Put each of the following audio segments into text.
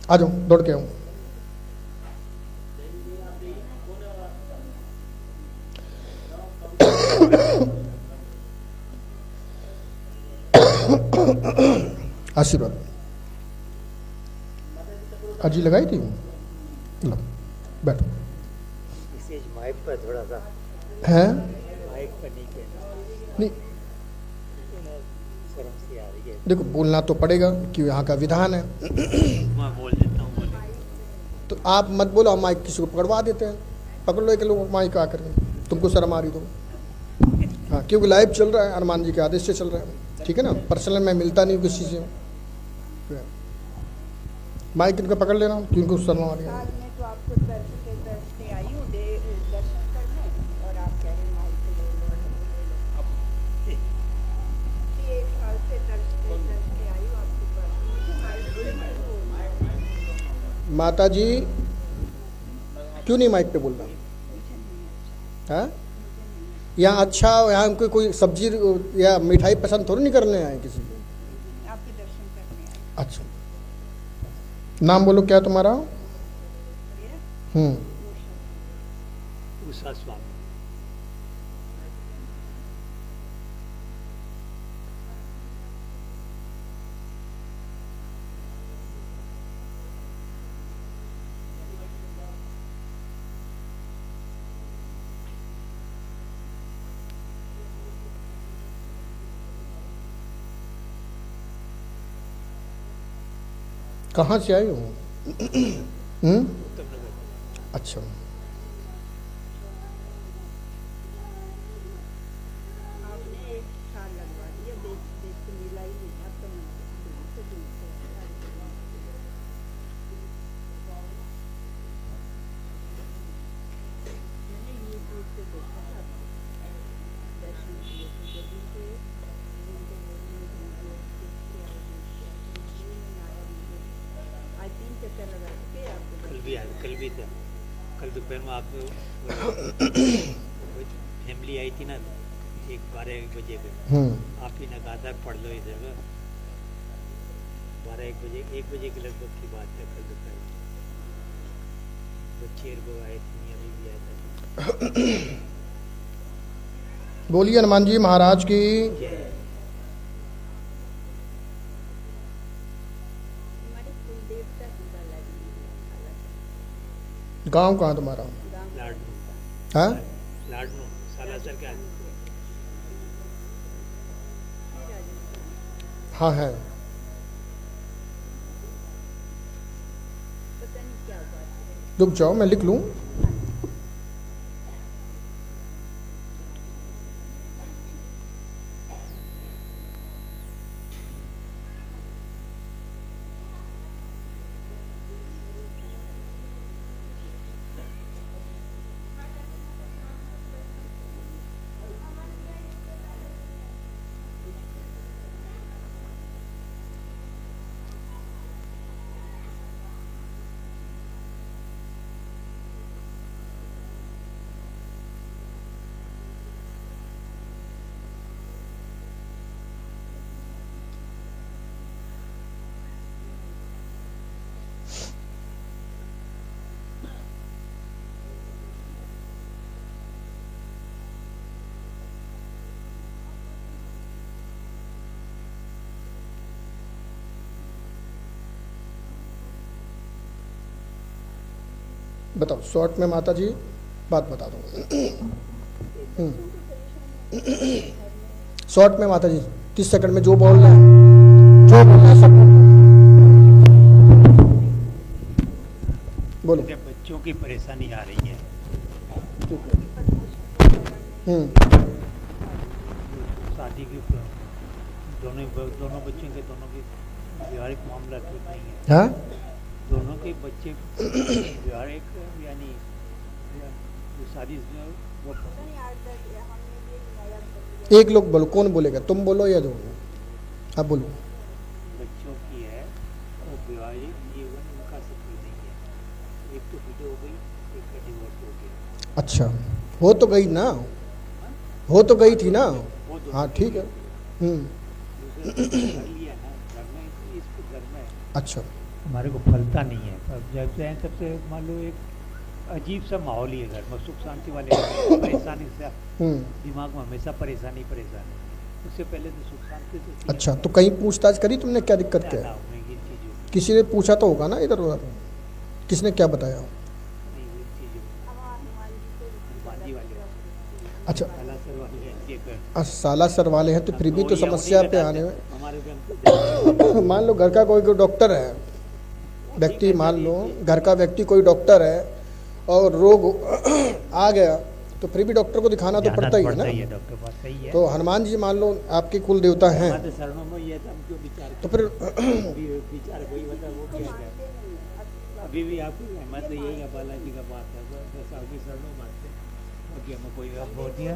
आ जाओ, दौड़ के आओ। आशीर्वाद अजी लगाई थी, लो बैठो। माइक पर थोड़ा सा है, माइक पर नहीं कहना, नहीं शर्म सी आ रही है। देखो बोलना तो पड़ेगा कि यहाँ का विधान है। मैं बोल देता हूँ, बोले तो आप मत बोलो, हम माइक किसी को पकड़वा देते हैं। पकड़ लो एक लोग माइक आकर के, तुमको शर्म आ रही तो। हाँ, क्योंकि लाइव चल रहा है, हनुमान जी के आदेश से चल रहा है, ठीक है ना। पर्सनल मैं मिलता नहीं हूँ किसी से। माइक इनका पकड़ लेना, क्योंकि शर्म आ रही है। तो आपको दर्शन से आई हूँ दर्शन करने, और आप कह रहे माइक ले लो। एक साल से दर्शन से आई हूँ आपके पास, मुझे माइक से माता जी क्यों नहीं माइक पे बोलना? हाँ, यहाँ अच्छा, यहाँ हमको कोई सब्जी या मिठाई पसंद थोड़ी नहीं करने आए किसी को। आपके दर्शन करने आई। अच्छा, नाम बोलो क्या तुम्हारा? उषा स्वामी। कहाँ से आए हो? अच्छा, आपने एक साल लगवा दिया, देख देख के मिला ही नहीं, अब तो मैं दूर से मैंने यूट्यूब से देखा था, दर्शन किए थे जल्दी से, आज 3 चक्कर लगा के आपको कल भी था, कल दोपहर में आप फैमिली आई थी ना, 12-1 बजे पे आप ही ने कहा था पढ़ लो इधर। 12-1 बजे, 1 बजे के लगभग की बात है। कल दोपहर बच्चे को आए थे, अभी भी आया था। बोलिए हनुमान जी महाराज की। हमारे कुल देवता की बालाजी। गांव कहाँ तुम्हारा? लाडनू, हाँ, लाडनू सालासर का। हाँ है। पता नहीं क्या बात है। रुक जाओ, मैं लिख लूँ। बताओ शॉर्ट में माता जी बात बता दो। शॉर्ट में माता जी 30 सेकंड में जो बोलना है, जो बोलना है सब बोलो। बच्चों की परेशानी आ रही है। शादी की दोनों बच्चों के दोनों की व्यवहारिक मामला ठीक नहीं है। हाँ, दोनों के बच्चे व्यवहारिक यानी शादी वो एक लोग बोलो, कौन बोलेगा? तुम बोलो या दो? आप बोलो। बच्चों की है वो वैवाहिक जीवन उनका सफल नहीं है। एक तो विधवा हो गई, एक का डिवोर्स हो गया। अच्छा, हो तो गई ना, हो तो गई थी ना। हाँ ठीक है। दूसरे लिया ना घर में, इसको घर में अच्छा, हमारे को फलता नहीं है। अब जब से तब से मान लो एक अजीब सा माहौल ही है घर में, सुख शांति वाले परेशानी से दिमाग में हमेशा परेशानी परेशानी। उससे पहले तो सुख शांति से थी। अच्छा, तो कहीं पूछताछ करी तुमने क्या दिक्कत क्या ज्यादा है? हो गई इन चीज़ों में। किसी ने पूछा तो होगा ना इधर उधर, किसने क्या बताया? नहीं, इन चीज़ों में हनुमान जी वाले, अच्छा, सालासर वाले ये कर सालासर वाले हैं तो फिर भी तो ये समस्या उन्हीं पे बताते आने हैं, हमारे को हम मान लो घर का कोई डॉक्टर है, व्यक्ति मान लो घर का व्यक्ति कोई डॉक्टर है और रोग आ गया तो फिर भी डॉक्टर को दिखाना तो जाना पड़ता ही है पड़ता ना। ही है, डॉक्टर बात सही है। तो हनुमान जी मान लो आपके कुल देवता हैं, हमारे शरणों में ये था, हम क्यों विचार तो फिर विचार वही बता वो किया जाए। अभी भी आपकी हिम्मत यही है, बालाजी का बात है, बस आपकी शरणों मानते हैं। बाकी हमें कोई बोल दिया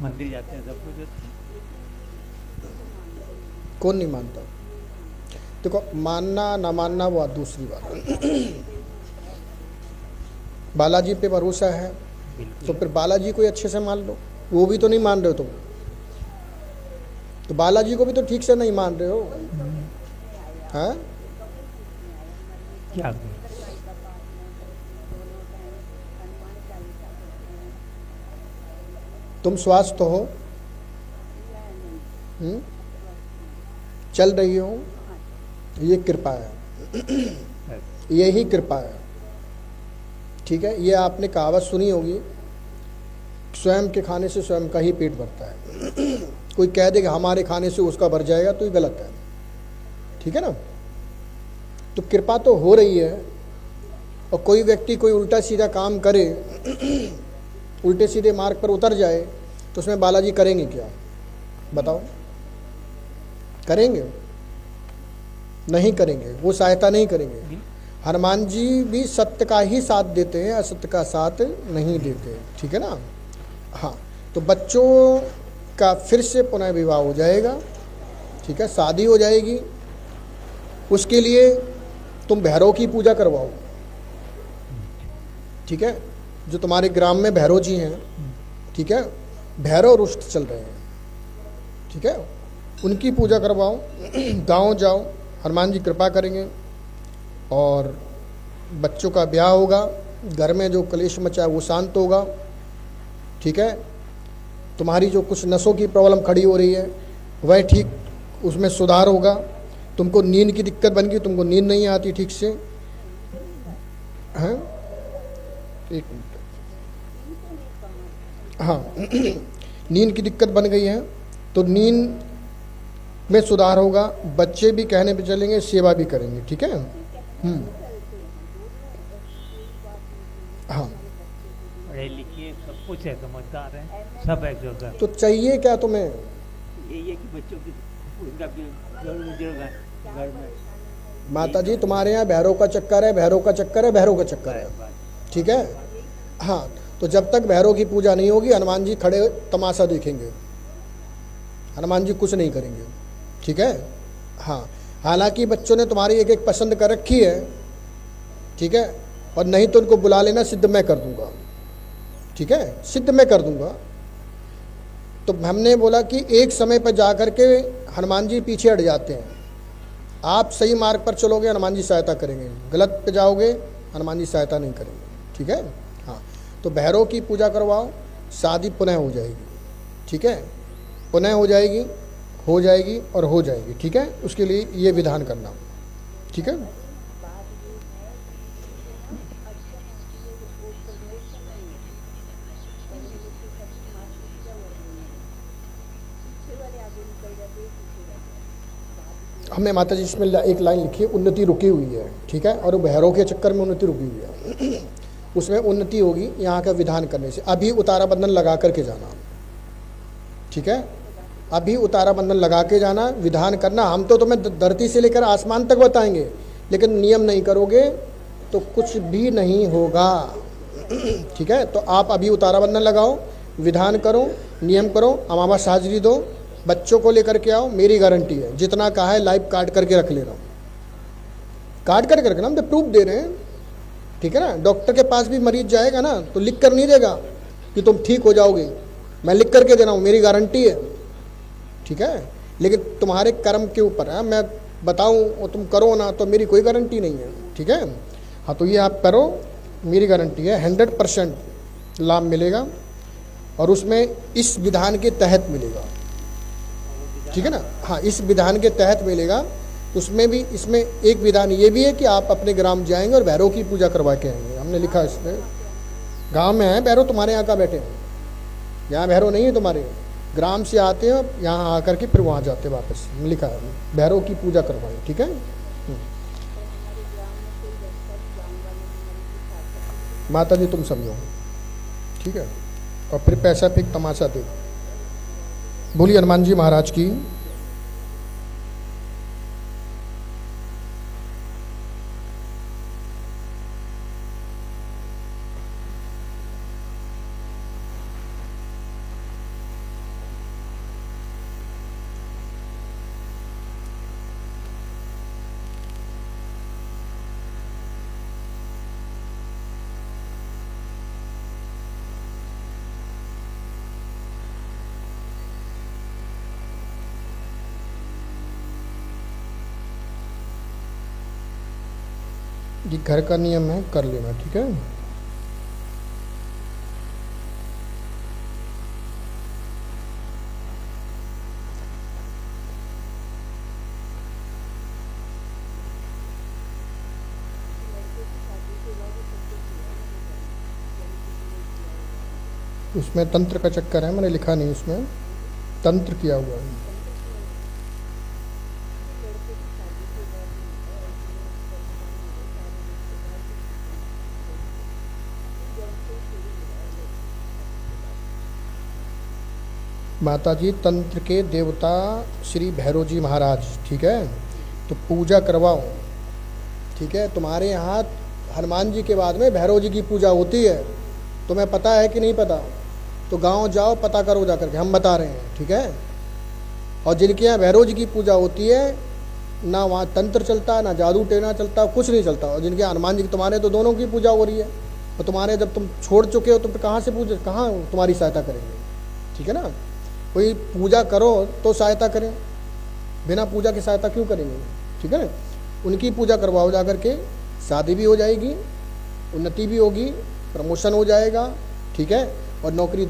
मंदिर जाते हैं सब कुछ। कौन नहीं मानता? देखो, मानना ना मानना वो दूसरी बात। बालाजी पे भरोसा है तो फिर बालाजी को ही अच्छे से मान लो। वो भी तो नहीं मान रहे हो तुम, तो बालाजी को भी तो ठीक से नहीं मान रहे हो, हैं? क्या करें? तुम स्वस्थ हो, चल रही हो, ये कृपा है, यही कृपा है। ठीक है, ये आपने कहावत सुनी होगी, स्वयं के खाने से स्वयं का ही पेट भरता है। कोई कह दे कि हमारे खाने से उसका भर जाएगा तो ये गलत है। ठीक है ना? तो कृपा तो हो रही है, और कोई व्यक्ति कोई उल्टा सीधा काम करे, उल्टे सीधे मार्ग पर उतर जाए, तो उसमें बालाजी करेंगे क्या? बताओ, करेंगे? नहीं करेंगे, वो सहायता नहीं करेंगे। हनुमान जी भी सत्य का ही साथ देते हैं, असत्य का साथ नहीं देते। ठीक है ना? हाँ, तो बच्चों का फिर से पुनः विवाह हो जाएगा। ठीक है, शादी हो जाएगी। उसके लिए तुम भैरव की पूजा करवाओ। ठीक है, जो तुम्हारे ग्राम में भैरव जी हैं, ठीक है, भैरव रुष्ट चल रहे हैं, ठीक है, उनकी पूजा करवाओ। गांव जाओ, हनुमान जी कृपा करेंगे और बच्चों का ब्याह होगा। घर में जो कलेश मचा है वो शांत होगा। ठीक है, तुम्हारी जो कुछ नसों की प्रॉब्लम खड़ी हो रही है वह ठीक, उसमें सुधार होगा। तुमको नींद की दिक्कत बन गई, तुमको नींद नहीं आती ठीक से, हैं? एक मिनट, हाँ नींद की दिक्कत बन गई है तो नींद में सुधार होगा। बच्चे भी कहने पे चलेंगे, सेवा भी करेंगे। ठीक है, हाँ, पढ़े लिखे सब कुछ है, समझदार है, सब है जो कर। तो चाहिए क्या तुम्हें? यही है कि बच्चों की उनका घर में माता जी तुम्हारे यहाँ भैरव का चक्कर है, भैरव का चक्कर है, भैरव का चक्कर है। ठीक है, हाँ, तो जब तक भैरव की पूजा नहीं होगी, हनुमान जी खड़े तमाशा देखेंगे, हनुमान जी कुछ नहीं करेंगे। ठीक है, हाँ, हालांकि बच्चों ने तुम्हारी एक एक पसंद कर रखी है। ठीक है, और नहीं तो उनको बुला लेना, सिद्ध मैं कर दूंगा। ठीक है, सिद्ध मैं कर दूंगा। तो हमने बोला कि एक समय पर जा कर के हनुमान जी पीछे हट जाते हैं। आप सही मार्ग पर चलोगे, हनुमान जी सहायता करेंगे, गलत पे जाओगे, हनुमान जी सहायता नहीं करेंगे। ठीक है, हाँ, तो भैरव की पूजा करवाओ, शादी पुनः हो जाएगी। ठीक है, पुनः हो जाएगी, हो जाएगी और हो जाएगी। ठीक है, उसके लिए ये विधान करना। ठीक है, हमने माता जी इसमें एक लाइन लिखी है, उन्नति रुकी हुई है। ठीक है, और भैरव के चक्कर में उन्नति रुकी हुई है। उसमें उन्नति होगी यहाँ का विधान करने से। अभी उतारा बंधन लगा करके जाना। ठीक है, अभी उतारा बंधन लगा के जाना, विधान करना। हम तो तुम्हें धरती से लेकर आसमान तक बताएंगे, लेकिन नियम नहीं करोगे तो कुछ भी नहीं होगा। ठीक है, तो आप अभी उतारा बंधन लगाओ, विधान करो, नियम करो, अमावस हाजिरी दो, बच्चों को लेकर के आओ। मेरी गारंटी है, जितना कहा है लाइव काट करके रख ले रहा हूँ, काट करके रखना, हम तो प्रूफ दे रहे हैं। ठीक है ना, डॉक्टर के पास भी मरीज जाएगा ना तो लिख कर नहीं देगा कि तुम ठीक हो जाओगे, मैं लिख करके दे रहा हूँ, मेरी गारंटी है। ठीक है, लेकिन तुम्हारे कर्म के ऊपर है। मैं बताऊं और तुम करो ना, तो मेरी कोई गारंटी नहीं है, ठीक है। हाँ, तो ये आप करो, मेरी गारंटी है 100% लाभ मिलेगा, और उसमें इस विधान के तहत मिलेगा, ठीक है ना। हाँ, इस विधान के तहत मिलेगा। उसमें भी, इसमें एक विधान ये भी है कि आप अपने ग्राम जाएंगे और भैरव की पूजा करवा के आएंगे। हमने लिखा है इसमें, गांव में है भैरव, तुम्हारे यहाँ का बैठे हैं, यहाँ भैरव नहीं है तुम्हारे, ग्राम से आते हैं यहाँ आकर के फिर वहाँ जाते वापस, लिखा है भैरव की पूजा करवाएं, ठीक है। माता जी तुम समझो, ठीक है, और फिर पैसा फिर तमाशा दे। बोलिए हनुमान जी महाराज की। ये घर का नियम है, कर लेना, ठीक है। उसमें तंत्र का चक्कर है, मैंने लिखा नहीं, उसमें तंत्र किया हुआ है। माता जी तंत्र के देवता श्री भैरव जी महाराज, ठीक है, तो पूजा करवाओ, ठीक है। तुम्हारे यहाँ हनुमान जी के बाद में भैरव जी की पूजा होती है, तुम्हें पता है कि नहीं पता? तो गांव जाओ, पता करो जा करके, हम बता रहे हैं, ठीक है। और जिनके यहाँ भैरव जी की पूजा होती है, ना वहाँ तंत्र चलता, ना जादू टेना चलता, कुछ नहीं चलता। और जिनके हनुमान जी की, तुम्हारे तो दोनों की पूजा हो रही है, और तुम्हारे जब तुम छोड़ चुके हो तो फिर कहाँ से पूजा, कहाँ तुम्हारी सहायता करेंगे, ठीक है ना। कोई पूजा करो तो सहायता करें, बिना पूजा की सहायता क्यों करेंगे, ठीक है ना। उनकी पूजा करवाओ जा करके, शादी भी हो जाएगी, उन्नति भी होगी, प्रमोशन हो जाएगा, ठीक है, और नौकरी